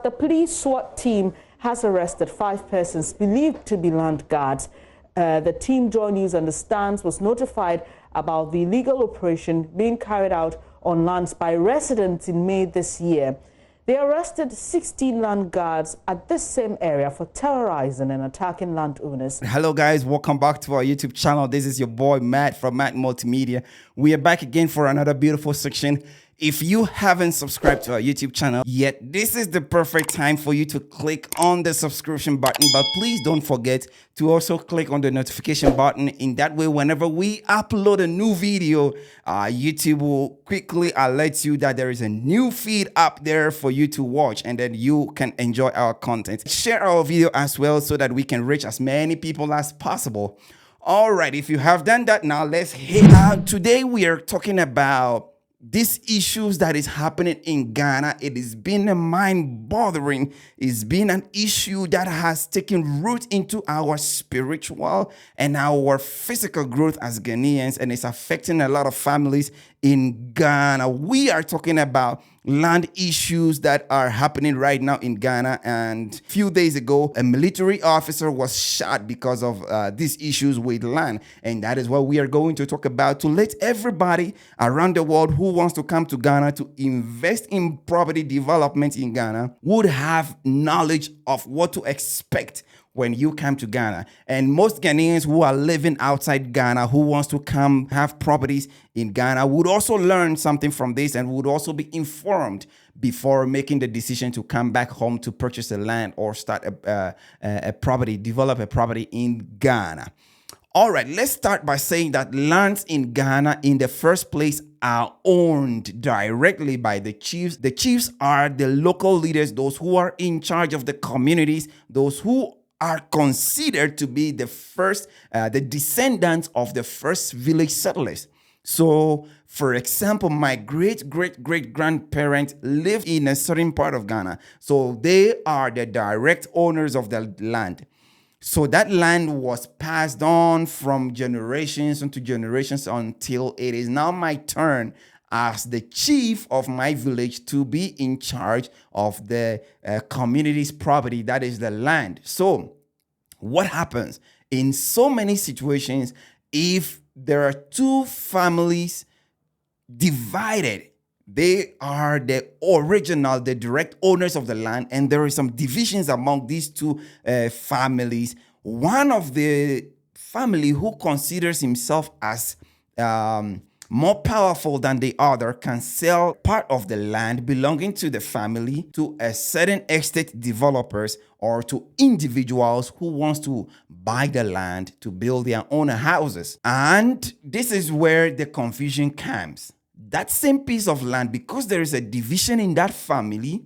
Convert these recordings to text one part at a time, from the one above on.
The police SWAT team has arrested 5 persons believed to be land guards. The team, Joy News understands, was notified about the illegal operation being carried out on lands by residents in May this year. They arrested 16 land guards at this same area for terrorizing and attacking landowners. Hello guys, welcome back to our YouTube channel. This is your boy Matt from Matt Multimedia. We are back again for another beautiful section. If you haven't subscribed to our YouTube channel yet, this is the perfect time for you to click on the subscription button. But please don't forget to also click on the notification button. In that way, whenever we upload a new video, YouTube will quickly alert you that there is a new feed up there for you to watch, and then you can enjoy our content. Share our video as well so that we can reach as many people as possible. All right, if you have done that, now let's hit out. Today we are talking about these issues that is happening in Ghana. It has been a mind-bothering. It's been an issue that has taken root into our spiritual and our physical growth as Ghanaians, and it's affecting a lot of families in Ghana. We are talking about land issues that are happening right now in Ghana. And a few days ago, a military officer was shot because of these issues with land. And that is what we are going to talk about, to let everybody around the world who wants to come to Ghana to invest in property development in Ghana would have knowledge of what to expect when you come to Ghana. And most Ghanaians who are living outside Ghana, who wants to come have properties in Ghana, would also learn something from this and would also be informed before making the decision to come back home to purchase a land or start a property, develop a property in Ghana. All right, let's start by saying that lands in Ghana in the first place are owned directly by the chiefs. The chiefs are the local leaders, those who are in charge of the communities, those who are considered to be the first, the descendants of the first village settlers. So, for example, my great-great-great-grandparents lived in a certain part of Ghana. So they are the direct owners of the land. So that land was passed on from generations into generations until it is now my turn as the chief of my village to be in charge of the community's property, that is the land. So what happens in so many situations, if there are two families divided, they are the original, the direct owners of the land, and there are some divisions among these two families. One of the family who considers himself as more powerful than the other can sell part of the land belonging to the family to a certain estate developers or to individuals who wants to buy the land to build their own houses. And this is where the confusion comes. That same piece of land, because there is a division in that family,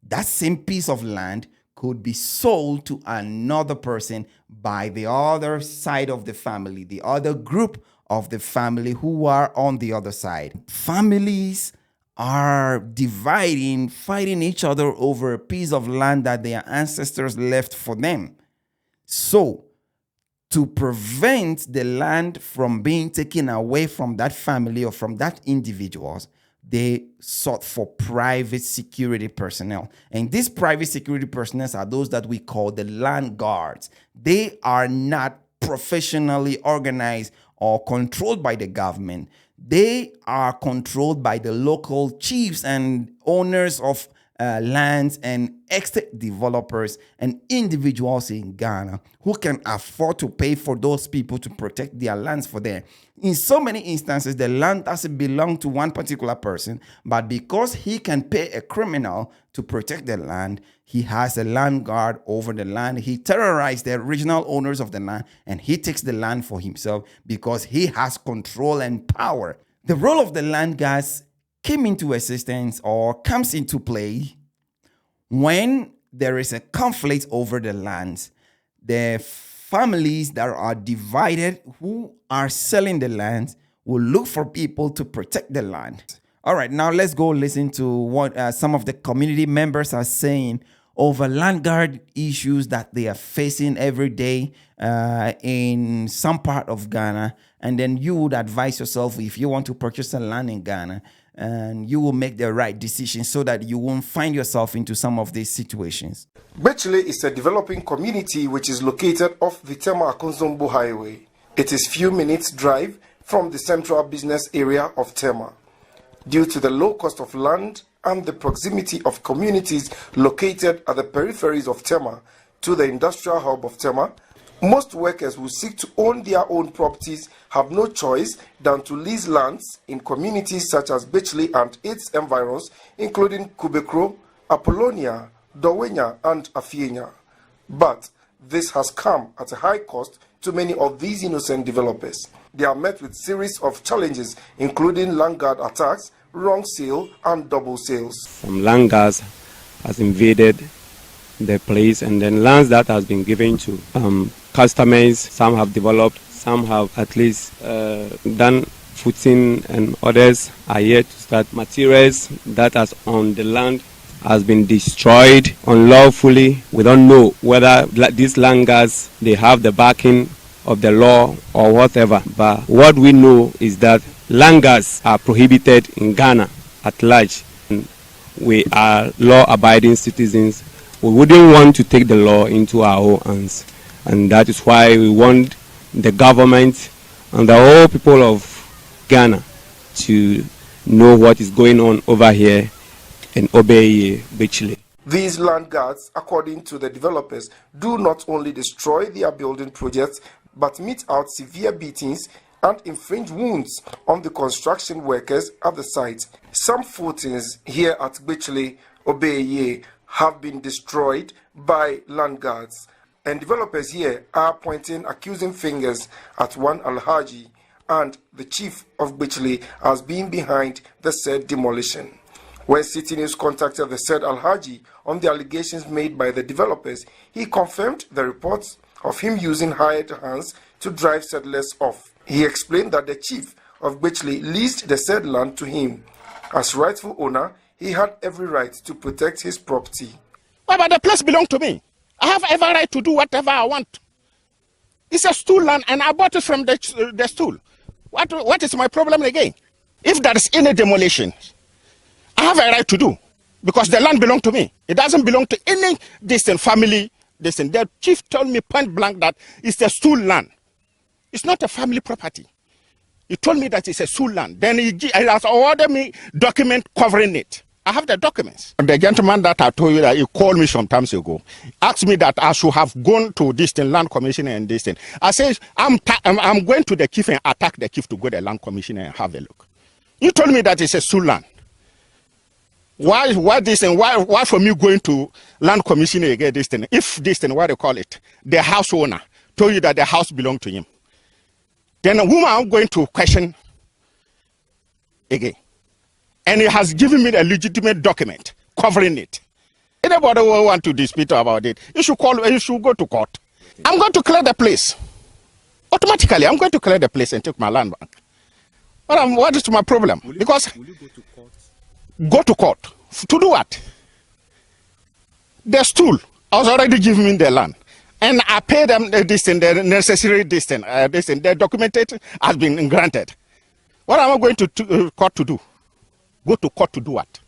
that same piece of land could be sold to another person by the other side of the family, the other group of the family who are on the other side. Families are dividing, fighting each other over a piece of land that their ancestors left for them. So, to prevent the land from being taken away from that family or from that individuals, they sought for private security personnel. And these private security personnel are those that we call the land guards. They are not professionally organized or controlled by the government. They are controlled by the local chiefs and owners of lands and estate developers and individuals in Ghana who can afford to pay for those people to protect their lands for them. In so many instances, the land doesn't belong to one particular person, but because he can pay a criminal to protect the land, he has a land guard over the land. He terrorizes the original owners of the land, and he takes the land for himself because he has control and power. The role of the land guards came into existence or comes into play when there is a conflict over the lands. The families that are divided who are selling the land will look for people to protect the land. All right, now let's go listen to what some of the community members are saying over land guard issues that they are facing every day in some part of Ghana. And then you would advise yourself, if you want to purchase a land in Ghana, and you will make the right decision so that you won't find yourself into some of these situations. Bechle is a developing community which is located off the Tema Akonzombo Highway. It is few minutes drive from the central business area of Tema. Due to the low cost of land and the proximity of communities located at the peripheries of Tema to the industrial hub of Tema, most workers who seek to own their own properties have no choice than to lease lands in communities such as Bechle and its environs, including Kubekro, Apollonia, Dowenya, and Afienya. But this has come at a high cost to many of these innocent developers. They are met with series of challenges, including land guard attacks, wrong sale, and double sales. Some land guards has invaded the place, and then lands that has been given to customers. Some have developed, some have at least done footing, and others are yet to start. Materials that are on the land has been destroyed unlawfully. We don't know whether these land guards, they have the backing of the law or whatever, but what we know is that land guards are prohibited in Ghana at large. We are law-abiding citizens. We wouldn't want to take the law into our own hands, and that is why we want the government and the whole people of Ghana to know what is going on over here in Obeye, Bechle. These land guards, according to the developers, do not only destroy their building projects, but mete out severe beatings and inflict wounds on the construction workers at the site. Some footings here at Bechle, Obeye, have been destroyed by land guards, and developers here are pointing accusing fingers at one Alhaji and the chief of Bechle as being behind the said demolition. When City News contacted the said Alhaji on the allegations made by the developers, he confirmed the reports of him using hired hands to drive settlers off. He explained that the chief of Bechle leased the said land to him. As rightful owner, he had every right to protect his property. But the place belongs to me. I have every right to do whatever I want. It's a stool land, and I bought it from the stool. What is my problem again? If there is any demolition, I have a right to do, because the land belongs to me. It doesn't belong to any distant family. The chief told me point blank that it's a stool land. It's not a family property. He told me that it's a stool land. Then he has ordered me document covering it. I have the documents. The gentleman that I told you that he called me some times ago, asked me that I should have gone to this land commissioner and this thing. I said, I'm going to the chief and attack the chief to go to the land commissioner and have a look. You told me that it's a stool land. Why this thing? Why for me going to land commissioner again this thing? If this thing, what they call it, the house owner told you that the house belonged to him, then whom I'm going to question again? And he has given me a legitimate document covering it. Anybody who want to dispute about it, you should go to court. I'm going to clear the place. Automatically, I'm going to clear the place and take my land back. But what is my problem? Will you go to court? Go to court. To do what? The stool has already given me the land. And I paid them this thing, the necessary this thing. The documentation has been granted. What am I going to court to do? Go to court to do what?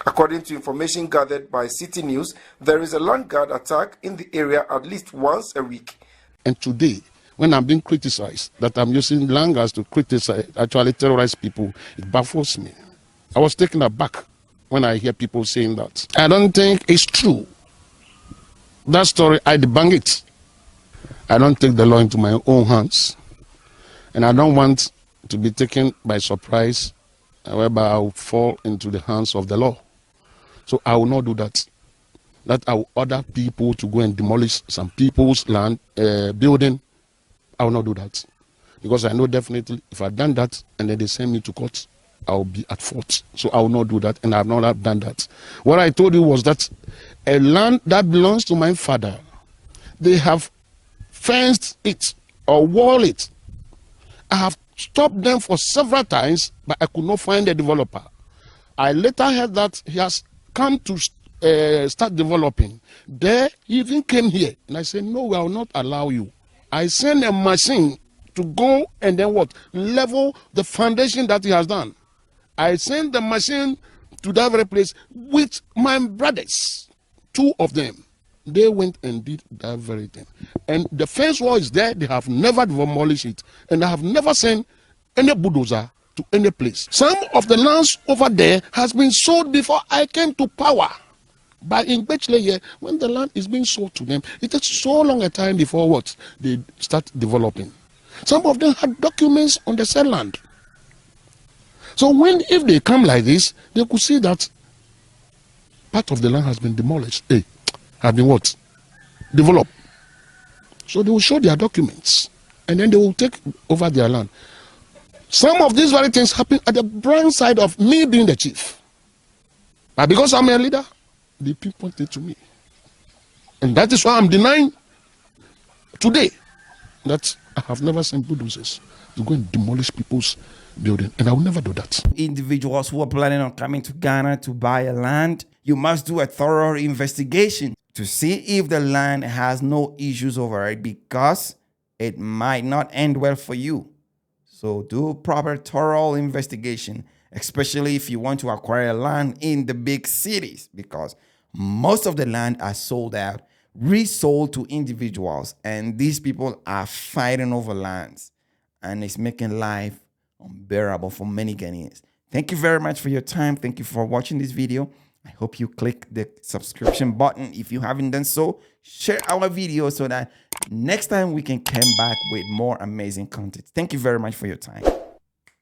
According to information gathered by City News, there is a land guard attack in the area at least once a week. And today, when I'm being criticized, that I'm using land guards to criticize, actually terrorize people, it baffles me. I was taken aback when I hear people saying that. I don't think it's true. That story, I debunk it. I don't take the law into my own hands. And I don't want to be taken by surprise, whereby I will fall into the hands of the law. So I will not do that. That I will order people to go and demolish some people's land, building. I will not do that. Because I know definitely if I've done that and then they send me to court, I will be at fault. So I will not do that, and I have not done that. What I told you was that a land that belongs to my father, they have fenced it or walled it. I have stopped them for several times, but I could not find a developer. I later heard that he has come to start developing. There, he even came here, and I said, no, I will not allow you. I sent a machine to go and then what? Level the foundation that he has done. I sent the machine to that very place with my brothers, 2 of them. They went and did that very thing. And the fence wall is there. They have never demolished it. And I have never sent any bulldozer to any place. Some of the lands over there has been sold before I came to power. But in Bechley here, when the land is being sold to them, it takes so long a time before what? They start developing. Some of them had documents on the said land. So if they come like this, they could see that part of the land has been demolished. Have been what? Developed. So they will show their documents and then they will take over their land. Some of these very things happen at the blind side of me being the chief. But because I'm a leader, they pinpointed to me. And that is why I'm denying today that I have never sent bulldozers to go and demolish people's building. And I will never do that. Individuals who are planning on coming to Ghana to buy a land, you must do a thorough investigation to see if the land has no issues over it, because it might not end well for you. So do proper thorough investigation, especially if you want to acquire land in the big cities, because most of the land are sold out, resold to individuals, and these people are fighting over lands, and it's making life unbearable for many Ghanaians. Thank you very much for your time. Thank you for watching this video. I hope you click the subscription button if you haven't done so. Share our video so that next time we can come back with more amazing content. Thank you very much for your time.